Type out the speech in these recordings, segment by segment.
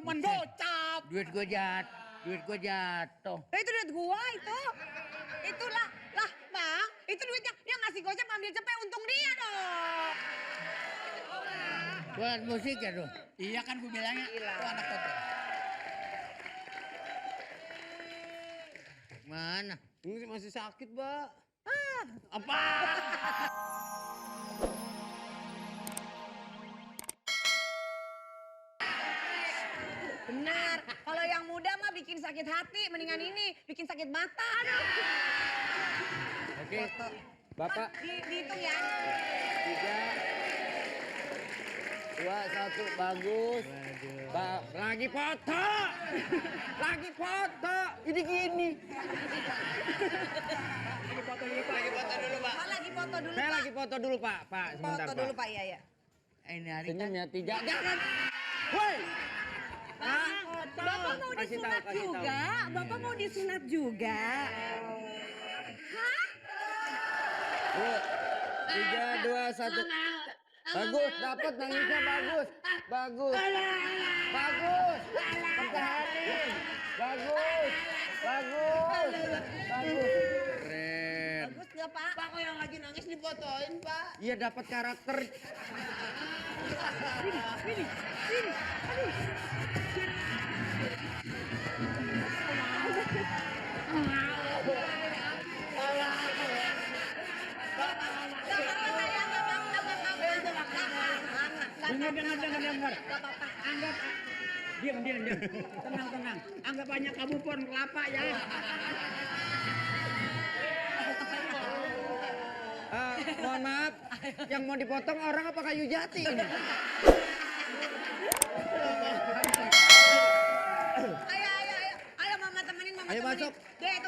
gocap. Duit gua jatuh. Itu duit gua itu. Itulah, lah Bang, itu duitnya dia ngasih gocap ambil cepet untung dia dong. Buat musik ya tuh. Iya kan gua bilangnya, tuh anak kotor. Mana? Ini masih sakit, Mbak. Apa? Benar, kalau yang muda mah bikin sakit hati, mendingan ini bikin sakit mata. Aduh. Oke, Bapak. Dihitung ya. 3, 2, 1, bagus. Lagi foto. Lagi foto. Ini gini. Lagi foto dulu Pak. Pak lagi foto dulu, Saya Pak. lagi foto dulu, Pak. Pak, sebentar, Foto Pak. dulu, Pak, iya ya. Ini hari Senyum kan. ya, 3. Jangan. Woi. Bapak mau Kasih disunat tahu, kasih juga? Bapak mau disunat juga? Hah? 3, 2, 1. Bagus, dapat nangisnya bagus. Bagus. Bagus. Pertahanin. Bagus. Bagus. Bagus. Keren. Bagus nggak, Pak? Pak kok yang lagi nangis difotoin, Pak? Iya dapat karakter. Dengar. Anggap diam. Tenang. Anggap banyak kamu pohon kelapa ya. Mohon maaf, yang mau dipotong orang apa kayu jati ini? Ayo mama temenin, Ayo masuk.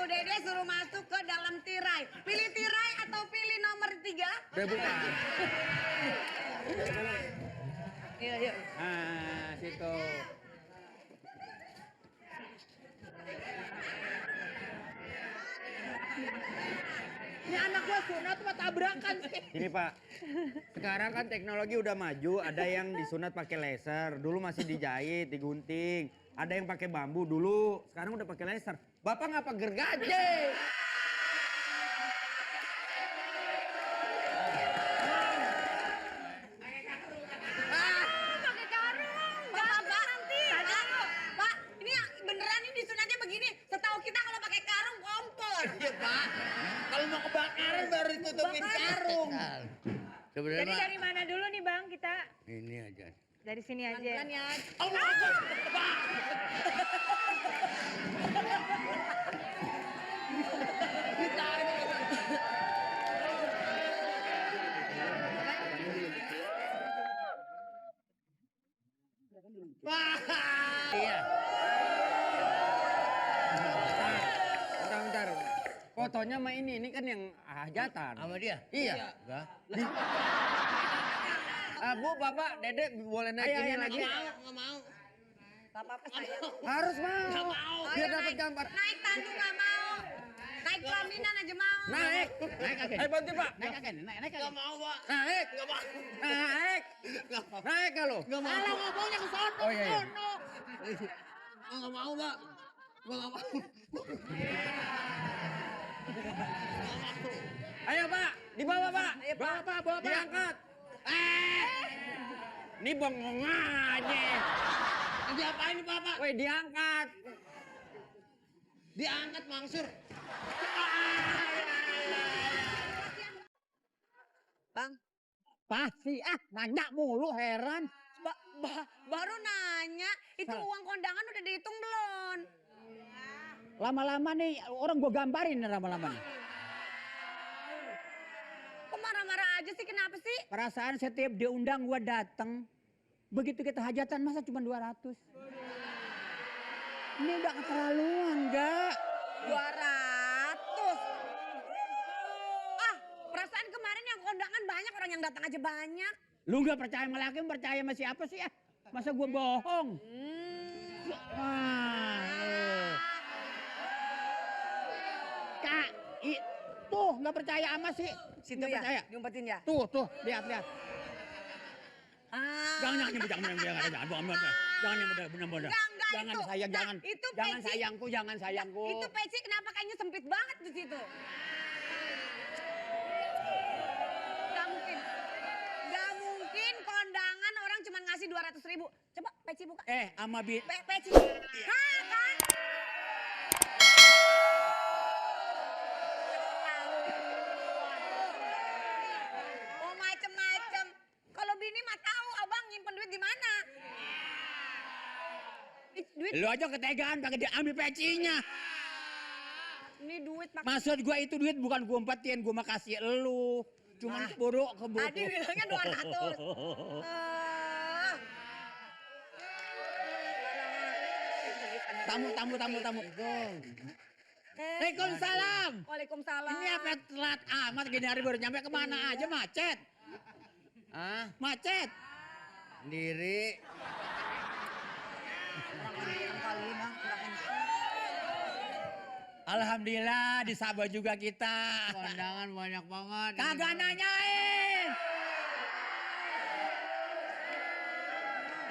Dede suruh masuk ke dalam tirai. Pilih tirai atau pilih nomor 3? Udah buka. Iya. Nah, situ. Ini anak gua sunat apa tabrakan sih? Ini Pak, sekarang kan teknologi udah maju, ada yang disunat pakai laser, dulu masih dijahit, digunting, ada yang pakai bambu dulu, sekarang udah pakai laser. Bapak ngapa gergaje? Pakai karung. Bapak nanti. Pak, ini beneran ini disunatnya begini. Setahu kita kalau pakai karung kompor. Iya, Pak. Kalau mau kebakaran baru ditutupin karung. Jadi Sebenarnya dari mana dulu nih Bang kita? ini aja. Dari sini aja. Pelan-pelan ya. Allah Akbar, Pak. Iya. Bentar. Fotonya sama ini kan yang hajatan. Sama dia? Iya. Enggak. Bu, Bapak, Dede boleh naik ini lagi? Enggak mau. Gak apa-apa sayang. Harus mau. Nggak mau. Biar dapat gambar. Naik tandu gak mau. Naik pelaminan aja mau. Naik. Ayo bantu Pak. Naik kakek. Enggak mau, Pak. Naik. Enggak mau. Naik. Naik kalau. Enggak mau. Kalau ngomongnya ke sono. Oh iya. Enggak mau, Pak. Gua enggak mau. Ayo Pak, dibawa Pak. Ayo, Pak. Bawa Pak. Diangkat. Ini bongong aja. Diapain nih, Bapak? Woi, diangkat. Diangkat mangsur. Bang, Pasti nanya mulu heran. baru nanya. Itu uang kondangan udah dihitung belum? Lama-lama nih orang gua gambarin lama-lama nih. Kok marah-marah aja sih? Kenapa sih? Perasaan setiap diundang gua datang. Begitu kita hajatan masa cuma 200. Ini udah keterlaluan enggak? 200. Perasaan kemarin yang kondangan banyak, orang yang datang aja banyak. Lu nggak percaya sama laki, percaya sama siapa sih ya? Masa gua bohong? Kak, tuh nggak percaya ama sih? Situ Nggak ya, percaya. diumpetin ya. Tuh, lihat. Ah. Jangan. Jangan yang bener-bener. Enggak Jangan itu. sayang, Enggak, jangan. itu Jangan peci. sayangku, jangan sayangku. Itu peci kenapa kayaknya sempit banget di situ? Gak mungkin. Gak mungkin kondangan orang cuma ngasih 200.000. Coba peci buka. Ama Peci. Hah, kan? Oh macem-macem. Kalau bini mah tahu abang nyimpen duit di mana. Duit Lu aja ketegaan pakai diambil pecinya. ini duit pakai. Maksud gua itu duit bukan gua umpetin, gua makasih elu. Cuman keburu. Tadi bilangnya 200. Tamu. Waalaikumsalam. Waalaikumsalam. Ini apa telat amat gini hari baru nyampe kemana aja macet. Macet. Sendiri. Alhamdulillah di Sabah juga kita. Kondangan banyak banget. Kagak nanyain.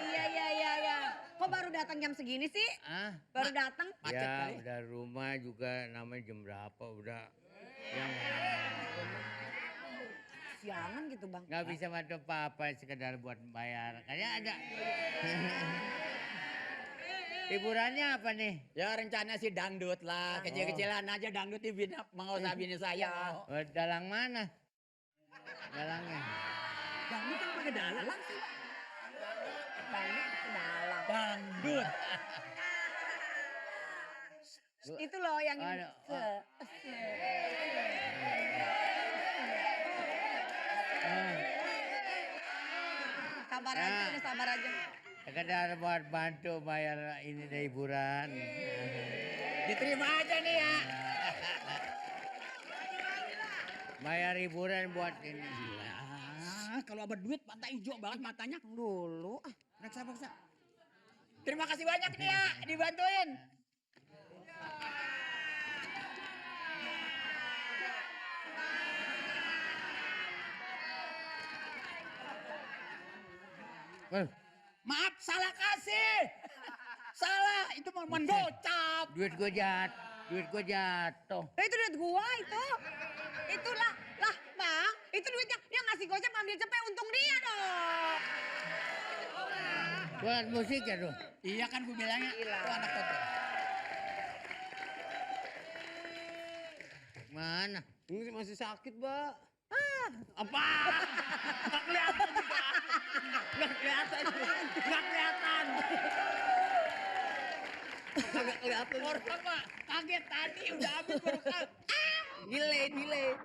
Iya. Kok baru datang jam segini sih? Baru datang? Macet Ya kali. udah rumah juga namanya jam berapa udah. Yang Siangan gitu bang. nggak bisa bantu apa-apa sekedar buat bayar. Kayak ada. Hiburannya apa nih? Ya rencana sih dangdut lah. Kecil-kecilan aja dangdut di bini, mau usah bini saya. Oh, dalang mana? Dalangnya. Dangdut kan pakai dalang sih. Dangdut ke dalam. Dangdut. Itu loh yang ini. Aduh, Sabar aja, udah sabar aja. Sekedar buat bantu bayar ini deh hiburan. Diterima aja nih ya. Bayar hiburan buat ini. Kalau abad duit mata hijau banget matanya. Dulu. Reksa. Terima kasih banyak nih ya dibantuin. Maaf, salah kasih. Salah, itu mau mengocap. Duit gue jatuh. Itu duit gua itu. Itulah. Lah bang, itu duitnya. Dia ngasih gocap ambil cepet untung dia dong. Buat musik ya tuh. Iya kan gue bilangnya, itu anak foto. Mana? Ini masih sakit, Mbak. Apa? Nggak kelihatan juga. Nggak kelihatan. Kagak kelihatan. Orang mah kaget tadi udah habis baru Delay.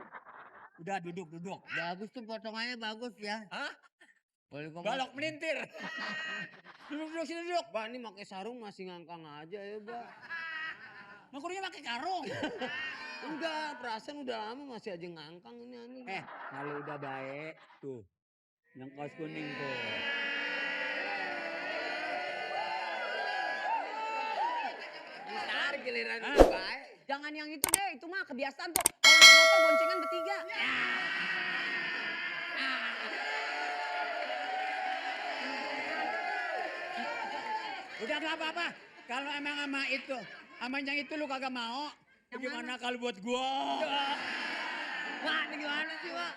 Udah duduk. Bagus tuh potongannya bagus ya. Hah? Boleh ngomong. Balok melintir. Duduk sini duduk. Mbak, ini pakai sarung masih ngangkang aja ya, Mbak. Makurnya pakai karung. Enggak, perasaan udah lama masih aja ngangkang ini aneh. Kalau udah baik tuh. Yang kaos kuning tuh. Ntar giliran Ah. udah baik. Jangan yang itu deh, itu mah kebiasaan tuh. Kalau naik motor boncengan bertiga. Udah nggak apa-apa. Kalau emang sama yang itu lu kagak mau. Gimana kalau buat gua? Wah, ini gimana sih, Mbak?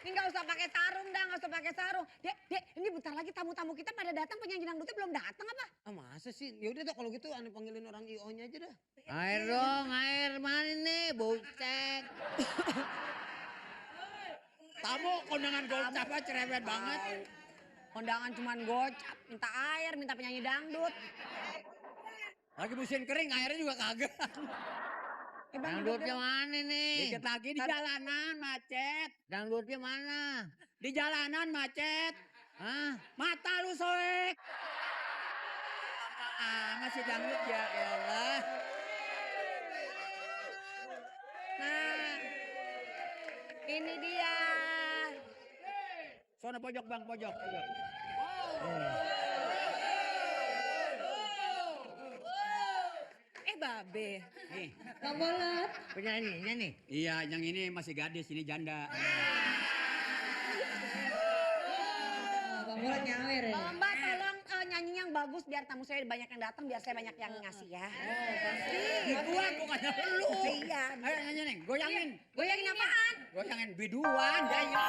Ini nggak usah pakai sarung dah, nggak usah pakai sarung. Dek, ini bentar lagi tamu-tamu kita pada datang, penyanyi dangdutnya belum datang apa? Ah, masa sih? Ya udah kalau gitu aneh panggilin orang IO-nya aja dah. Air dong, air mana nih? Bocek. Tamu kondangan gocap aja cerewet banget. Kondangan cuman gocap, minta air, minta penyanyi dangdut. Lagi musim kering airnya juga kagak. Dangdutnya mana nih? Dikit lagi di jalanan macet. Dangdutnya mana? Di jalanan macet. Hah? Mata lu soek. Masih dangdut ya elah. Nah, ini dia. Sono pojok bang, pojok. Babe. Nih. Penyanyinya nih? Iya, yang ini masih gadis, ini janda. Mbak tolong nyanyi yang bagus biar tamu saya banyak yang datang, biar saya banyak yang ngasih ya. Biduan bukannya lu. Iya. Ayo nyanyi nih, goyangin. Goyangin apaan? Goyangin biduan, jaya.